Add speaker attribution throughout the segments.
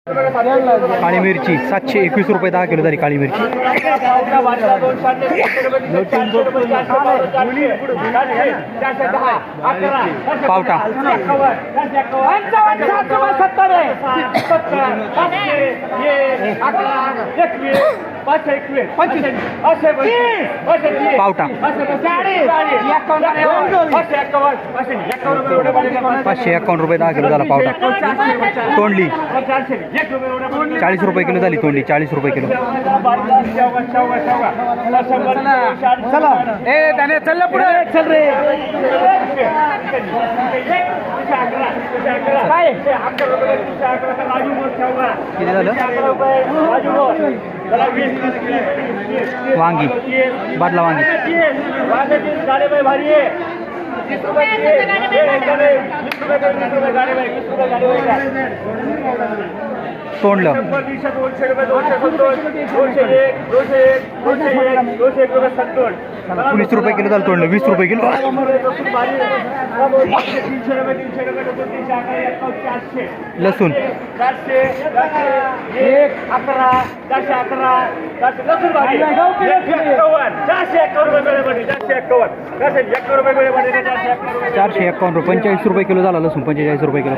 Speaker 1: काळी मिरची 721 रुपये 10 किलो झाली काळी मिरची. पावटा 551 रुपये 10 किलो झाला पावटा. तोंडली 40 रुपये किलो झाली तोंडली 40 रुपये किलो.
Speaker 2: चला ए त्याने चल पुढे चल रे.
Speaker 1: किती झालं? वांगी बादला वांगी तोंडलं 19 रुपये किलो झालं तोंडलं 20 रुपये किलो. लसूण 451 रुपये 45 रुपये किलो झाला लसूण 45 रुपये किलो.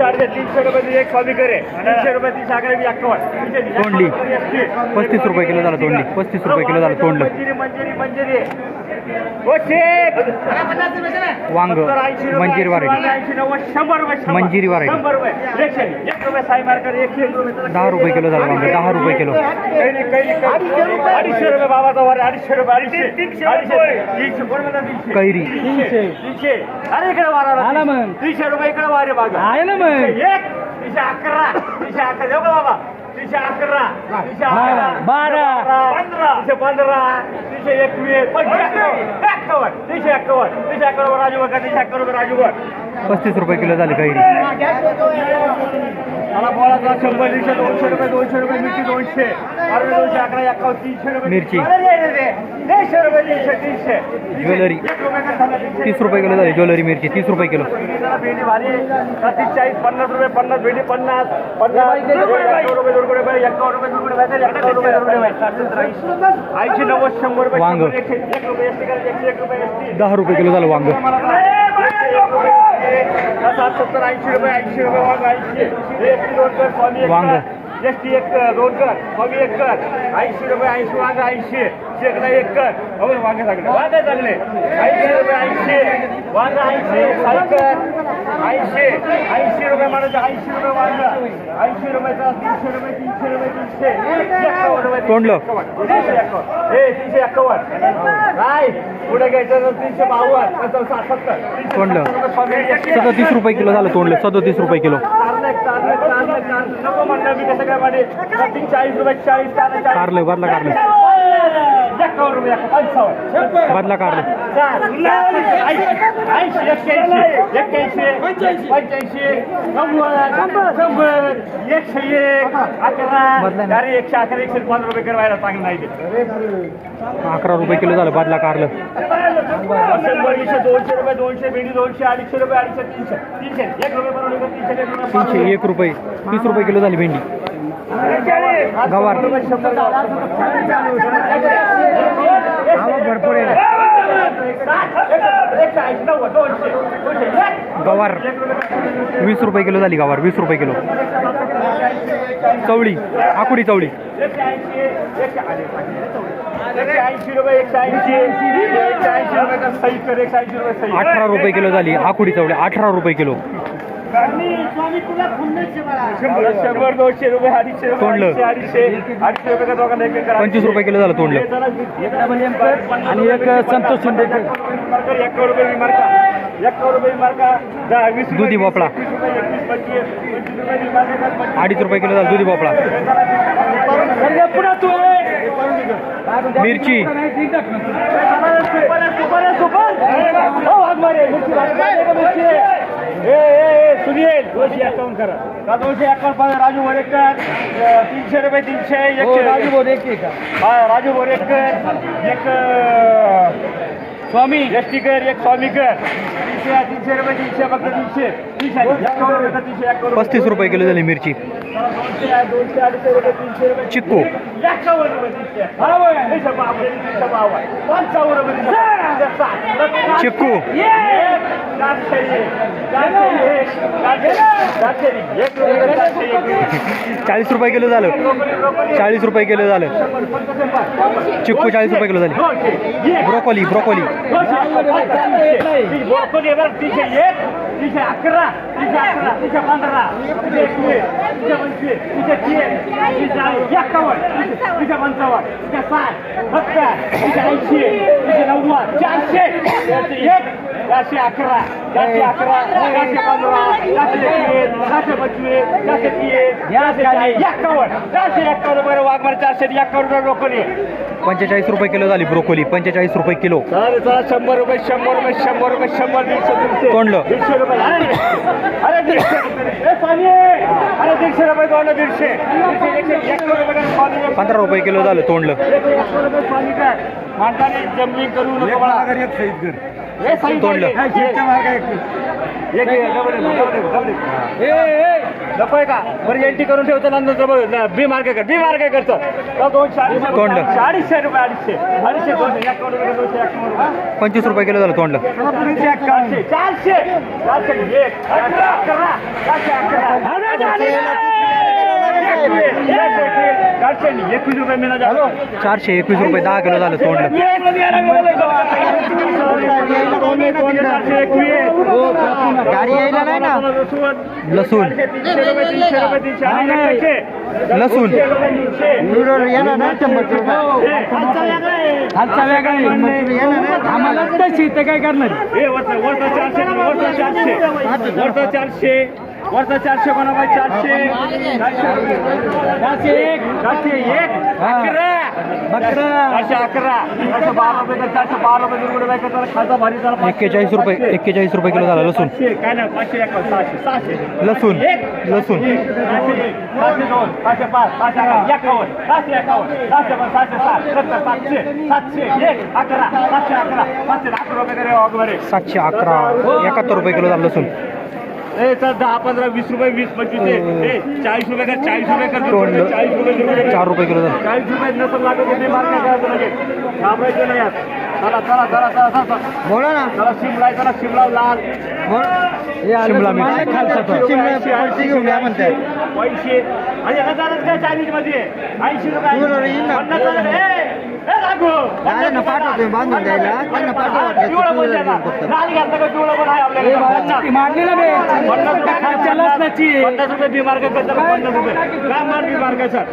Speaker 3: 300 रुपये एक स्वामी करे 300 रुपये 30 आकडे 51.
Speaker 1: तोंडली 35 रुपये किलो झाला तोंडली 35 रुपये किलो झालं तोंडलं. वांग मंजिरी व्हरायटी मंजिरी व्हरायटी 10 रुपये किलो झालं वांग 10 रुपये किलो.
Speaker 3: 250 रुपये बाबाचा वर 250 रुपये 300
Speaker 1: कैरी
Speaker 3: 300 अरे इकडे वारा 300 रुपये इकडे वारे बाबा
Speaker 2: आहे ना मग
Speaker 3: 311 देऊ का बाबा 311 312 315 321 राजूवर
Speaker 1: 35 रुपये किलो झाली कैरी.
Speaker 3: मला बोला 100 200 रुपये 200 रुपये मिरची 200 211 51 300 रुपये
Speaker 1: मिरची
Speaker 3: 300 रुपये 300
Speaker 1: ज्वेलरी 30 रुपये किलो झाली ज्वेलरी मिरची 30 रुपये किलो.
Speaker 3: भेंडी भारी 40 50 रुपये 50 भेंडी 50 रुपये 51 रुपये 80 90 100 रुपये
Speaker 1: वांग
Speaker 3: 1 रुपये
Speaker 1: 10 रुपये किलो झालं वांग.
Speaker 3: 70 80 रुपये वांग 80
Speaker 1: वांग
Speaker 3: एसटी एक दोन कर स्वामी एक कर 80 रुपये 80 वांग 80 शेकडा एक कर वांगे चांगले 80 रुपये 80 वांग 80 सायकर 80 रुपये म्हणायचे 80 रुपये वांग 80 रुपयाचा 300 रुपये 300
Speaker 1: तोंडलं
Speaker 3: 351 काय पुढे घ्यायचं 352 70
Speaker 1: तोंडलं 37 रुपये किलो झालं तोंडलं 37 रुपये किलो.
Speaker 3: नको म्हणलं मी कसं काय मध्ये 40 रुपये 40
Speaker 1: कारलं बदला कारलं
Speaker 3: 51 रुपये 55
Speaker 1: बदला कारलं
Speaker 3: 111 रुपये करायला चांगलं नाही
Speaker 1: 11 रुपये किलो झालं बदला कारलं.
Speaker 3: 200 रुपये 200 भेंडी 200 250 रुपये 250 300 1 रुपये बनवले
Speaker 1: 301 रुपये 30 रुपये किलो झाली भेंडी. गवार
Speaker 2: भरपूर आहे
Speaker 1: गवार 20 रुपये किलो झाली गवार 20 रुपये किलो. चवळी आकुडी चवळी
Speaker 3: 180 रुपये
Speaker 1: 18 रुपये किलो झाली आकुडी चवळी 18 रुपये किलो.
Speaker 3: 100 200 रुपये 250
Speaker 1: तोंडलं
Speaker 3: 250 रुपये का दोघांना एक
Speaker 1: 25 रुपये किलो झालं तोंडलं.
Speaker 2: आणि एक संतोष शिंदेकर
Speaker 3: 1 रुपये मार्का 1 रुपये मार्का 20
Speaker 1: दुधी भोपळा 2.5 रुपये किलो झाला दुधी भोपळा. मिरची
Speaker 3: सुनील 251 करा 251 राजू बोरेकर 300 रुपये 300
Speaker 2: राजू बोरेकर
Speaker 3: राजू बोरेकर एक
Speaker 2: स्वामी
Speaker 3: एसटीकर एक स्वामीकर 300 रुपये 300 फक्त 300 351
Speaker 1: 35 रुपये किलो झाली मिरची.
Speaker 3: 200 200 रुपये 300 रुपये
Speaker 1: चिक्कू
Speaker 3: 51 रुपये 55 रुपये
Speaker 1: चिक्कू 40 रुपये किलो झालं. 40 रुपये किलो झालं. चिक्कू 40 रुपये किलो झाली. ब्रोकोली ब्रोकोली 45 रुपये किलो झाली ब्रोकोली. 45 रुपये किलो.
Speaker 3: 100 रुपये 100 रुपये 100 रुपये 100 150
Speaker 1: तोंडलं
Speaker 3: 150 रुपये अरे 150 रुपये तोंडलं 150
Speaker 1: 15 रुपये किलो झालं तोंडलं.
Speaker 3: माणसाने जम्पिंग करू नको
Speaker 1: तोंडलं.
Speaker 3: लपय का बरं एंट्री करून ठेवतो नंतर बी मार्क कर बी मार्क करतो
Speaker 1: तोंडलं.
Speaker 3: 250 रुपये 250 250
Speaker 1: 25 रुपये किलो झालं तोंडलं.
Speaker 3: 400 21 रुपये मिळणार
Speaker 1: 421 रुपये 10 किलो झालं तोंडलं.
Speaker 2: गाडी यायला नाही ना.
Speaker 1: लसूण लसूण
Speaker 2: येणार ना 100 हालचा वेगळा आम्हाला तशी ते काय करणार.
Speaker 3: वरचा 400 कोणा 400 11 खालचा भारी
Speaker 1: 41 रुपये किलो झाला लसूण.
Speaker 3: काय ना 500
Speaker 1: लसूण लसूण 711 71 रुपये किलो झालं लसूण.
Speaker 3: 10 15 20 रुपये 20 25 40 रुपये कर 40 रुपये कर
Speaker 1: तोंडलं.
Speaker 3: 40 रुपये
Speaker 1: 4 रुपये किलो झालं.
Speaker 3: 40 रुपये नसं लागत होते मार्केट करायचं लगेच थांबायचं नाही यात. चला
Speaker 2: बोला ना.
Speaker 3: चला शिमला लाल
Speaker 1: शिमला मिरची.
Speaker 2: घेऊन या म्हणताय.
Speaker 3: पैसे आणि हजारच काय चायनीज मध्ये 80 रुपये 50
Speaker 2: पाठवतोय बांधून द्यायला त्यांना पाठवतो. मारलेला बे
Speaker 3: 50 रुपये बी मार्ग करतात 50 रुपये काय मार बी मार्ग सर